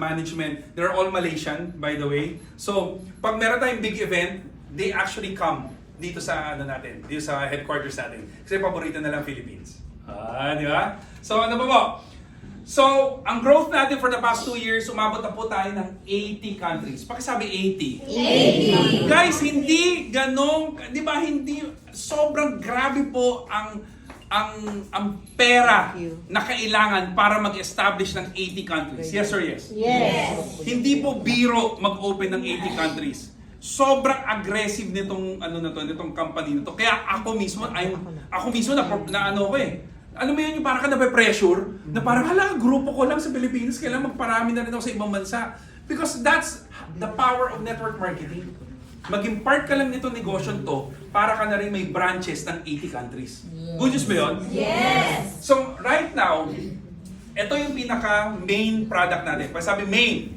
management. They're all Malaysian, by the way. So, pag meron tayong big event, they actually come dito sa ano natin, dito sa headquarters natin. Kasi paborito na lang Philippines. Di ba? So, ano ba po? So, ang growth natin for the past 2 years, umabot na po tayo ng 80 countries. Pakisabi 80. 80! Guys, hindi ganong, di ba, hindi, sobrang grabe po ang pera na kailangan para mag-establish ng 80 countries. Yes or yes? Yes! Hindi po biro mag-open ng 80 countries. Sobrang aggressive nitong ano na to, nitong company na to. Kaya ako mismo na ano ko eh. Alam mo yun, yung parang ka nape-pressure, na parang hala, grupo ko lang sa Pilipinas, kailangan magparami na rin ako sa ibang bansa. Because that's the power of network marketing. Maging part ka lang nito negosyo to, para ka na rin may branches ng 80 countries. Good news ba yun? Yes! So, right now, ito yung pinaka main product natin. Pasabi main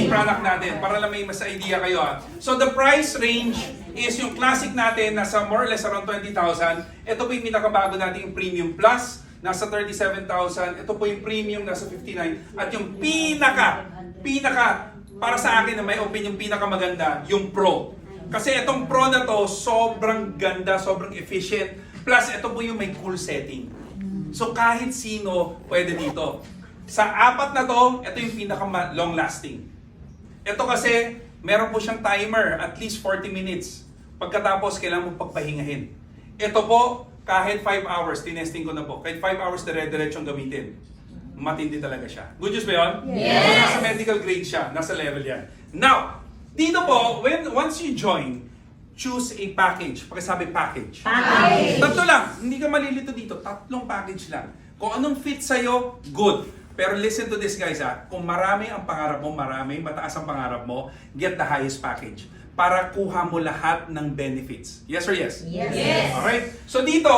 product natin para lang may mas idea kayo. So the price range is yung classic natin nasa more or less around 20,000. Ito po yung pinakabago natin yung Premium Plus nasa 37,000. Ito po yung Premium nasa 59. At yung pinaka para sa akin na may opinion yung pinakamaganda, yung Pro. Kasi itong Pro na to sobrang ganda, sobrang efficient. Plus ito po yung may cool setting. So kahit sino pwede dito. Sa apat na to, ito yung pinaka long lasting. Ito kasi, meron po siyang timer, at least 40 minutes. Pagkatapos, kailangan mo pagpahingahin. Ito po, kahit 5 hours, tinesting ko na po, kahit 5 hours dire-diretsong gamitin. Matindi talaga siya. Good news ba yun? Yes! So nasa medical grade siya, nasa level yan. Now, dito po, once you join, choose a package. Pakisabi package. Package! Tatlo lang. Hindi ka malilito dito. Tatlong package lang. Kung anong fit sa'yo, good. Pero listen to this guys ha. Kung marami ang pangarap mo, mataas ang pangarap mo, get the highest package. Para kuha mo lahat ng benefits. Yes or yes? Yes! Alright? So dito,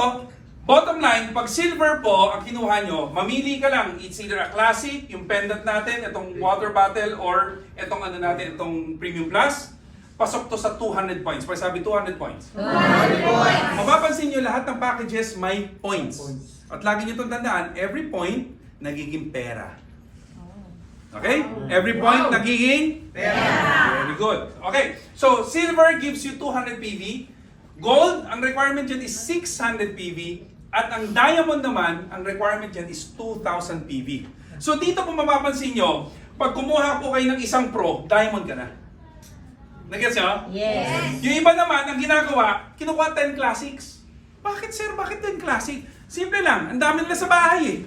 bottom line, pag silver po ang kinuha nyo, mamili ka lang. It's either a classic, yung pendant natin, itong water bottle, or itong ano natin, itong Premium Plus. Pasok to sa 200 points. Pag sabi 200 points. 200 points! Mapapansin nyo lahat ng packages may points. At lagi nyo itong tandaan, every point, nagiging pera. Okay? Every point, nagiging pera. Very good. Okay. So, silver gives you 200 PV. Gold, ang requirement dyan is 600 PV. At ang diamond naman, ang requirement dyan is 2,000 PV. So, dito po mapapansin nyo, pag kumuha po kayo ng isang pro, diamond ka na. Nag-gets nyo? Yes! Yung iba naman, ang ginagawa, kinukuha 10 classics. Bakit sir? Bakit 10 classic? Simple lang, ang dami nila sa bahay eh.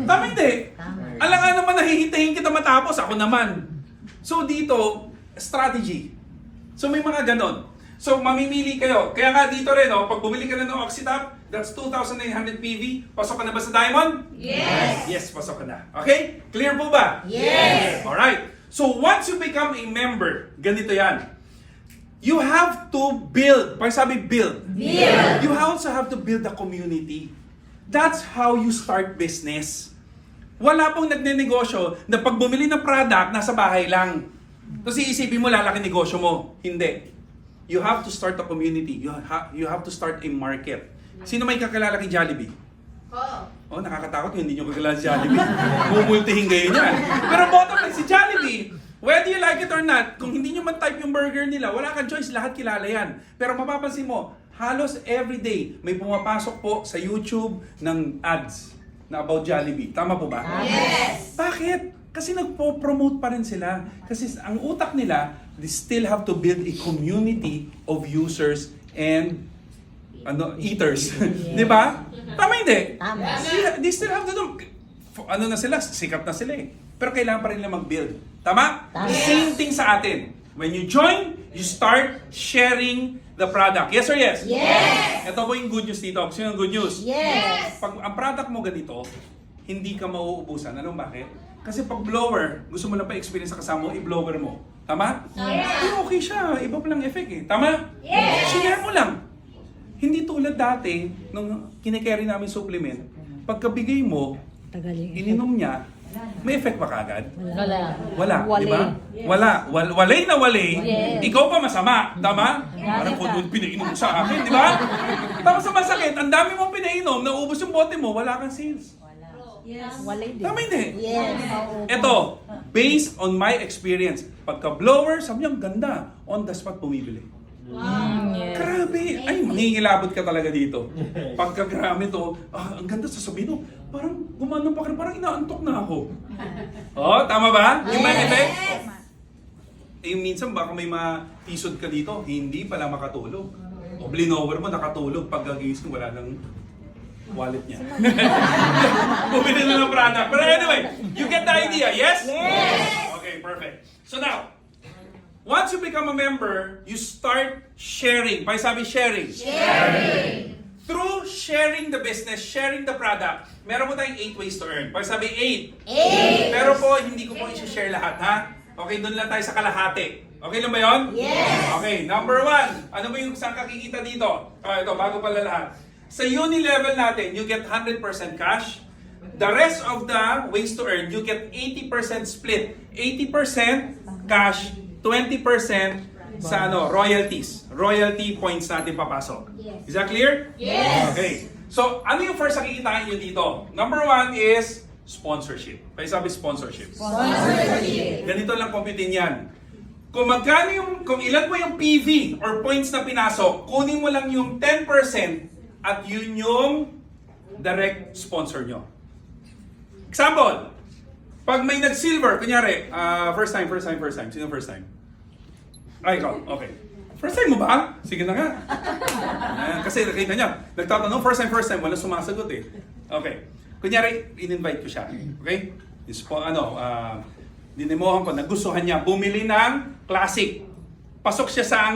Tama hindi. Alam nga naman, nahihintayin kita matapos, ako naman. So dito, strategy. So may mga ganon. So mamimili kayo. Kaya nga dito rin, pag bumili ka na ng Oxytap, that's 2,900 PV. Pasok ka na ba sa Diamond? Yes! Yes, pasok ka na. Okay? Clear po ba? Yes! Alright. So once you become a member, ganito yan. You have to build. Pag sabi build. Build! You also have to build a community. That's how you start business. Wala pong nagnenegosyo na pag bumili ng product, nasa bahay lang. Tapos iisipin mo, lalaki negosyo mo. Hindi. You have to start a community. You have to start a market. Sino may kakilala kay Jollibee? Oh, nakakatakot yung hindi nyo kakilala si Jollibee. Mumultihin kayo niyan. Pero bottom line, si Jollibee, whether you like it or not, kung hindi nyo man type yung burger nila, wala kang choice, lahat kilala yan. Pero mapapansin mo, halos everyday may pumapasok po sa YouTube ng ads na about Jollibee. Tama po ba? Yes! Bakit? Kasi nagpo-promote pa rin sila. Kasi ang utak nila, they still have to build a community of users and eaters. Di ba? Tama hindi? Tama. They still have to do. Ano na sila? Sikat na sila eh. Pero kailangan pa rin nila mag-build. Tama? Tama. Same thing sa atin. When you join, you start sharing the product. Yes or yes? Yes! Ito po yung good news dito. Gusto nyo yung good news? Yes! Pag ang product mo ganito, hindi ka mauubusan. Anong bakit? Kasi pag blower, gusto mo lang pa experience sa kasama mo, i-blower mo. Tama? Yes! Pero okay siya. Iba pa lang effect eh. Tama? Yes! Share mo lang. Hindi tulad dati, nung kinikerry namin supplement, pagkabigay mo, ininom niya, may effect ba kagad? Wala, di ba? Wala. Walay na walay. Yes. Ikaw pa masama. Tama? Parang kung pinainom mo sa akin, di ba? Tapos sa masakit, ang dami mong pinainom, naubos yung bote mo, wala kang sales. Tama hindi? Yes. Ito, based on my experience, pagka blower, sabi niya, ang ganda. On the spot, bumibili. Grabe! Ay, mangingilabot ka talaga dito. Pagka grabe to, ang ganda sasabihin mo, parang gumana pa parang inaantok na ako. Oh, tama ba? Yung may effect? Eh, minsan baka may matisod ka dito, hindi pala makatulog. O blinower mo, nakatulog. Pag gagising, wala nang wallet niya. Bumili na ng product. But anyway, you get the idea, yes? Yes. Okay, perfect. So now, once you become a member, you start sharing. Pakisabi sharing. Sharing. Through sharing the business, sharing the product, meron mo tayong 8 ways to earn. Pakisabi 8. 8. Pero po, hindi ko po i-share lahat, ha? Okay, doon lang tayo sa kalahati. Okay lang ba yun? Yes. Okay, number 1. Ano ba yung saan kakikita dito? Ito, bago pala lahat. Sa uni level natin, you get 100% cash. The rest of the ways to earn, you get 80% split. 80% cash, 20% sa royalties. Royalty points natin papasok. Yes. Is that clear? Yes. Okay. So, ano yung first nakikitain nyo dito? Number 1 is sponsorship. Kaya sabi sponsorship. Sponsorship. Ganito lang computein yan. Kung magkano kung ilan po yung PV or points na pinasok, kunin mo lang yung 10% at yun yung direct sponsor nyo. Example, pag may nag-silver, kunyari, first time. Sino first time? Ay, ikaw. Okay. First time mo ba? Sige na nga. Ayan, kasi nakita niya, nagtatanong, first time, walang sumasagot eh. Okay. Kunyari, in-invite ko siya. Okay? Dinemohan ko, nagustuhan niya, bumili ng classic. Pasok siya sa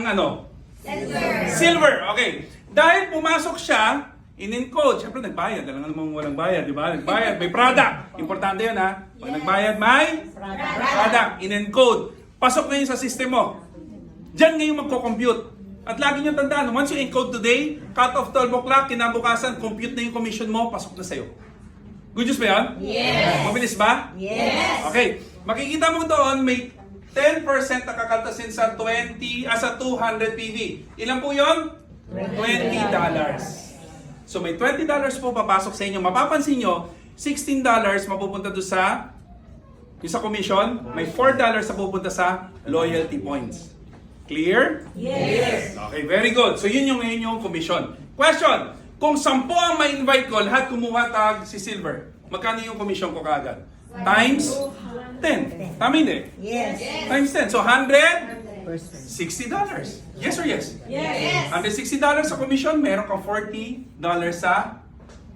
silver. Okay. Dahil pumasok siya, in-encode. Siyempre, nagbayad. Alam nga namang walang bayad, di ba? Nagbayad, may product. Importante yun, ha? Pag nagbayad, may product. In-encode. Pasok na yun sa system mo. Diyan ngayon magko-compute. At lagi nyo tandaan, once you encode today, cut off 12 o'clock, kinabukasan, compute na yung commission mo, pasok na sa'yo. Good news ba yan? Yes. Mabilis ba? Yes. Okay. Makikita mo doon, may 10% na kakaltasin sa 200 PV. Ilan po yun? $20. So may $20 po papasok sa inyo. Mapapansin nyo, $16 mapupunta doon sa commission. May $4 na pupunta sa loyalty points. Clear? Yes. Okay, very good. So yun yung ngayon yung commission. Question, kung 10 ang ma-invite ko, lahat kumuha tag si Silver. Magkano yung commission ko kaagad? Times 10. Tama hindi? Yes. Times 10. So $160. Yes or yes? Yes. $160 sa commission, meron kang $40 sa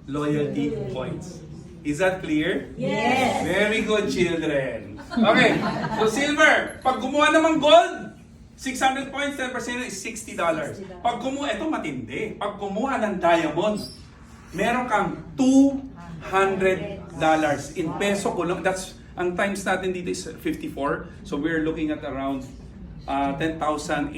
loyalty points. Is that clear? Yes. Very good, children. Okay, so silver. Pag gumawa naman gold, 600 points, 10% is $60. Pag kumuha, ito matindi. Pag kumuha ng diamond, meron kang $200. In peso ko lang, that's, ang times natin dito is 54. So we're looking at around 10,800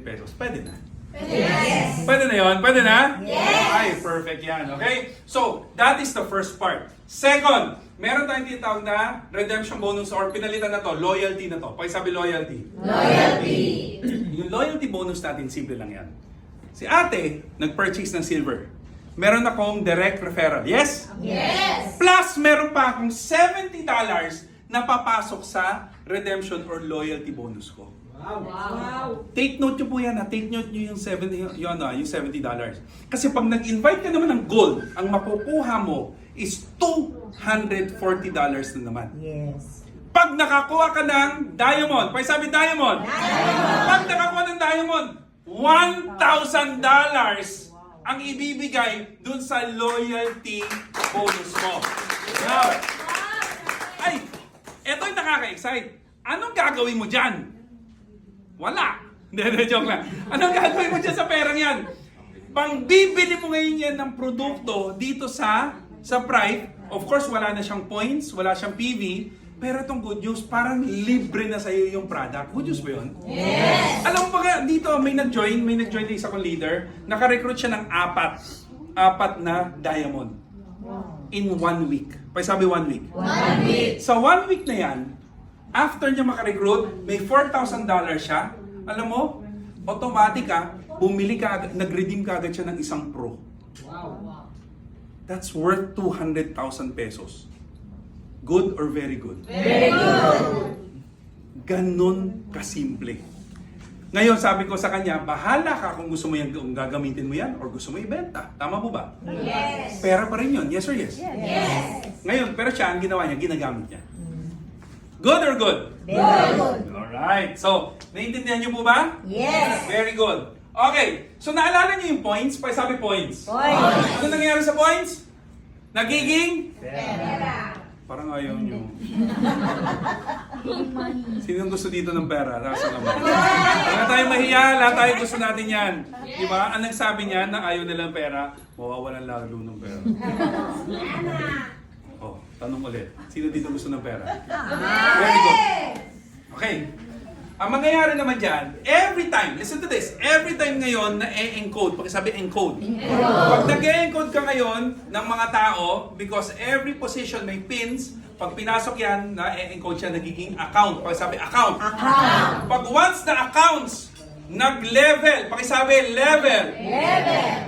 pesos. Pwede na. Yes. Pwede na yun? Pwede na? Yes. Ay, perfect yan. Okay? So, that is the first part. Second, meron tayong tinatawag na redemption bonus or pinalitan na to, loyalty na to. Pakisabi loyalty. Loyalty. Yung loyalty bonus natin, simple lang yan. Si ate, nag-purchase ng silver. Meron akong direct referral. Yes? Yes. Plus, meron pa akong $70 na papasok sa redemption or loyalty bonus ko. Wow. Take note nyo po yan, ha? Take note nyo yung $70. Kasi pag nag-invite ka naman ng gold, ang makukuha mo is $240 na naman. Yes. Pag nakakuha ka ng diamond, pakisabi diamond. Pag nakakuha ng diamond, $1,000 ang ibibigay dun sa loyalty bonus mo. Now, ay, eto yung nakaka-excite. Anong gagawin mo dyan? Wala. Hindi, joke lang. Anong gagawin mo dyan sa perang yan? Pang bibili mo ngayon yan ng produkto dito sa Pride. Of course, wala na siyang points, wala siyang PV. Pero itong good news, parang libre na sa'yo yung product. Good news ba yun? Yes. Alam mo ba dito, may nag-join na isa kong leader. Naka-recruit siya ng apat na diamond. In 1 week. Pakisabi 1 week. 1 week. Sa 1 week na yan, after niya makarecruit, may $4,000 siya. Alam mo, automatic bumili ka agad, nag-redeem ka agad siya ng isang pro. Wow. That's worth 200,000 pesos. Good or very good? Very good. Ganon kasimple. Ngayon, sabi ko sa kanya, bahala ka kung gusto mo yan, kung gagamitin mo yan or gusto mo ibenta. Tama po ba? Yes. Pera pa rin yun. Yes or yes? Yes. Ngayon, pero siya, ang ginawa niya, ginagamit niya. Good or good? Very good. Alright. So, naiintindihan niyo po ba? Yes. Very good. Okay. So, naalala niyo yung points? Sabi points. Points. Ano nangyayari sa points? Nagiging? Pera. Parang ayaw niyo. Sino ang gusto dito ng pera? Nasa naman. Wala tayong mahiya, lahat tayo gusto natin yan. Di ba? Ang nagsabi niya na ayaw nilang pera, mawawalan lalo ng pera. Oh, tanong ulit. Sino dito gusto ng pera? Very good. Okay. Ang mangyayari naman dyan, every time, listen to this, every time ngayon na e-encode, pakisabi encode. Pag nag-e-encode ka ngayon ng mga tao, because every position may pins, pag pinasok yan, na e-encode siya, nagiging account. Pakisabi account. Pag once na accounts, nag-level, pakisabi level.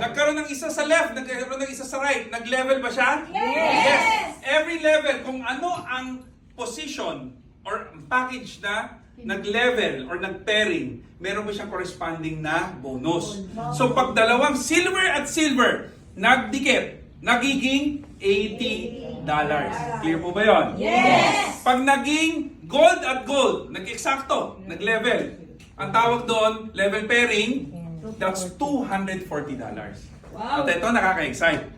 Nagkaroon ng isa sa left, nagkaroon ng isa sa right, nag-level ba siya? Yes. Every level, kung ano ang position or package na nag-level or nag-pairing, meron ba siyang corresponding na bonus. So pag dalawang silver at silver nagdikit, nagiging $80. Clear po ba yun? Yes. Pag naging gold at gold, nag-eksakto, nag-level, ang tawag doon, level pairing, that's $240. At ito nakaka-excite.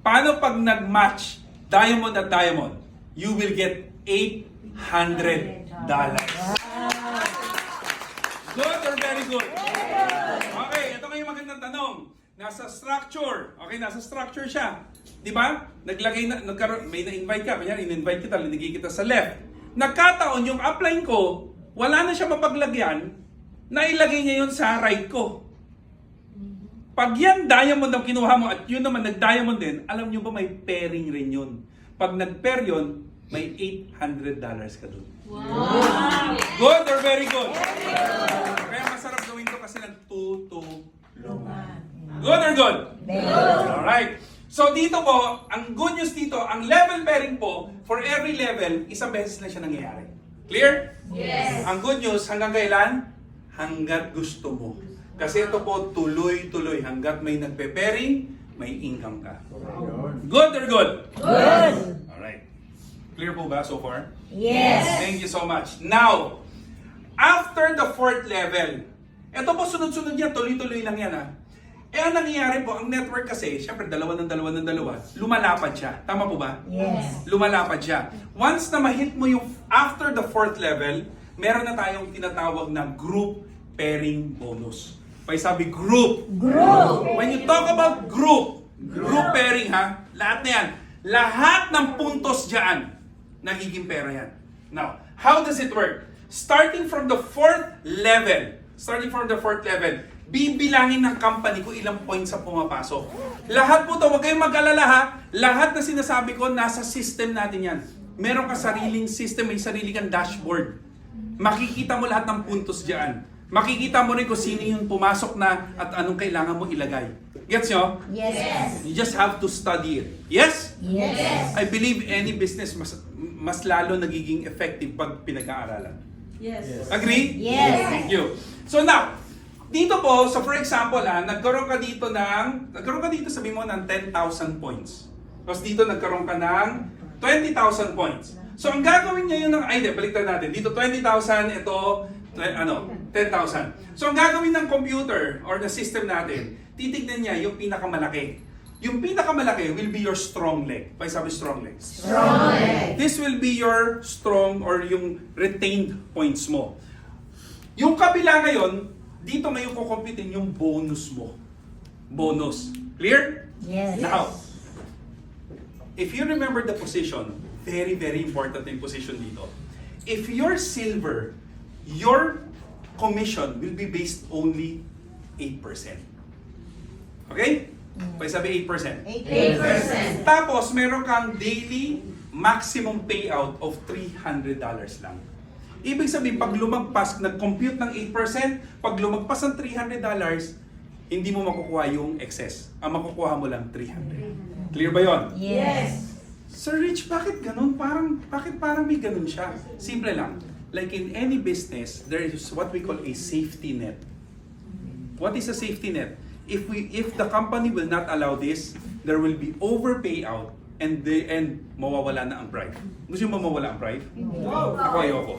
Paano pag nag-match diamond at diamond? You will get $800. Good or very good? Okay, ito ngayon magandang tanong. Nasa structure. Okay, nasa structure siya. Di ba? Naglagay na, may na-invite ka. Kanya, in-invite kita, linigay kita sa left. Nagkataon yung upline ko, wala na siya mapaglagyan, nailagay niya yun sa right ko. Pag yan diamond ang kinuha mo at yun naman nag-diamond din, alam nyo ba may pairing rin yun. Pag nag-pair yun, may $800 ka doon. Wow. Good or very good? Kaya masarap gawin to kasi nagtutulungan. Good or good? Alright. So dito po, ang good news dito, ang level pairing po, for every level, isang beses na siya nangyayari. Clear? Yes. Ang good news, hanggang kailan? Hanggat gusto mo. Kasi ito po, tuloy-tuloy. Hanggat may nagpe-pairing, may income ka. Good or good? Good. Alright. Clear po ba so far? Yes. Thank you so much. Now, after the fourth level, ito po sunod-sunod yan, tuloy-tuloy lang yan ha. Ang nangyayari po, ang network kasi, syempre dalawa, lumalapad siya. Tama po ba? Yes. Lumalapad siya. Once na ma-hit mo yung after the fourth level, meron na tayong tinatawag na group pairing bonus. Sabi group. When you talk about group pairing ha, lahat na yan. Lahat ng puntos dyan, nagiging pera yan. Now, how does it work? Starting from the fourth level, bibilangin ng company kung ilang points ang pumapasok. Lahat po ito, huwag kayong mag-alala ha. Lahat na sinasabi ko, nasa system natin yan. Meron ka sariling system, may sarili kang dashboard. Makikita mo lahat ng puntos dyan. Makikita mo rin kung sino yung pumasok na at anong kailangan mo ilagay. Gets nyo? Yes. You just have to study it. Yes? Yes. I believe any business mas lalo nagiging effective pag pinag-aaralan. Yes. Agree? Yes. Thank you. So now, dito po, so for example, nagkaroon ka dito sabi mo ng 10,000 points. Tapos dito nagkaroon ka ng 20,000 points. So ang gagawin niya yun baliktad natin. Dito 20,000, ito 10,000. So ang gagawin ng computer or the system natin, titignan niya yung pinakamalaki. Yung pinakamalaki will be your strong leg. Sabi strong legs. Strong leg. This will be your strong or yung retained points mo. Yung kabila ngayon, dito ngayon kukumpitin yung bonus mo. Bonus. Clear? Yes. Now, if you remember the position, very, very important yung position dito. If you're silver, your commission will be based only 8%. Okay? Sabi 8%. 8%. Tapos, meron kang daily maximum payout of $300 lang. Ibig sabihin, pag lumagpas, nag-compute ng 8%, pag lumagpas ng $300, hindi mo makukuha yung excess. Ang makukuha mo lang 300. Clear ba yon? Yes. Sir Rich, bakit ganun? Bakit parang may ganun siya? Simple lang. Like in any business, there is what we call a safety net. What is a safety net? If the company will not allow this, there will be over payout and mawawala na ang pride. Gusto mo mawala ang pride? No. Ako ayoko.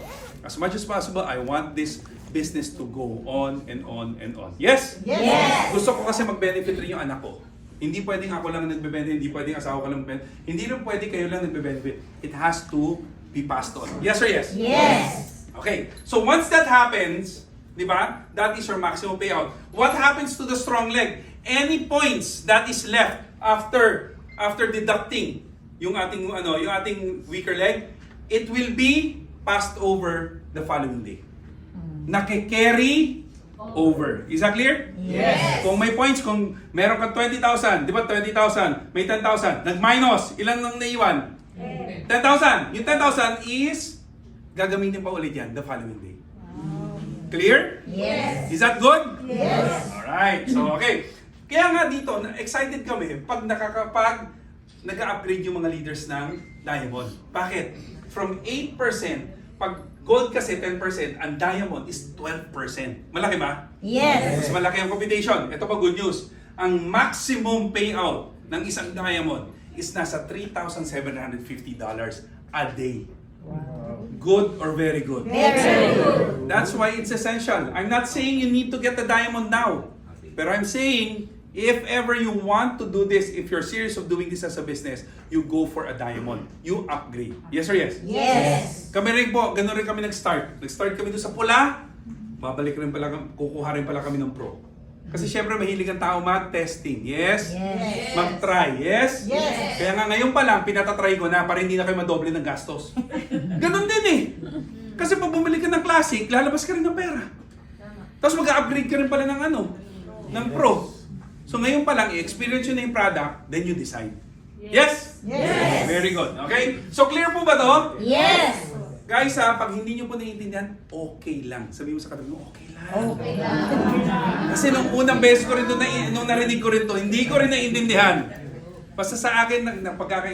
As much as possible, I want this business to go on and on and on. Yes? Yes. Gusto ko kasi mag-benefit rin yung anak ko. Hindi pwedeng ako lang nagbe-benefit, hindi pwedeng asawa ko lang nagbe-benefit. Hindi rin pwede kayo lang nagbe-benefit. It has to be passed on. Yes or yes? Yes. Okay. So once that happens, di ba? That is your maximum payout. What happens to the strong leg? Any points that is left after deducting yung ating weaker leg, it will be passed over the following day. Naki-carry over. Is that clear? Yes. Kung may points, kung meron kang 20,000, di ba 20,000, may 10,000, nag-minus, ilan nang naiwan? 10,000. Yung 10,000 is, gagamitin pa ulit yan the following day. Clear? Yes. Is that good? Yes. Alright, so okay. Kaya nga dito, excited kami pag nag-upgrade yung mga leaders ng Diamond. Bakit? From 8%, pag gold kasi 10%, ang Diamond is 12%. Malaki ba? Yes. Mas malaki ang computation. Ito pa good news. Ang maximum payout ng isang Diamond is nasa $3,750 a day. Good or very good? Very good. That's why it's essential. I'm not saying you need to get the diamond now. Pero I'm saying, if ever you want to do this, if you're serious of doing this as a business, you go for a diamond. You upgrade. Yes or yes? Yes. Kami rin po, ganun rin kami nag-start. Nag-start kami doon sa pula, kukuha rin pala kami ng pro. Kasi syempre mahilig ang tao mag-testing. Yes? Yes. Mag-try. Yes? Yes. Kaya nga ngayon pa lang, pinatatry ko na para hindi na kayo madoble ng gastos. Ganun din eh. Kasi pag bumili ka ng classic, lalabas ka rin ng pera. Tapos mag-upgrade ka rin pala ng pro. So ngayon pa lang, i-experience yun na yung product, then you decide. Yes? Yes. Very good. Okay? So clear po ba to? Yes. Guys pag hindi nyo po naiintindihan, okay lang. Sabi mo sa katabi mo, okay lang. Okay lang. Kasi nung unang beses ko rin nung narinig ko rin to, hindi ko rin naiintindihan. Basta sa akin, pagkaka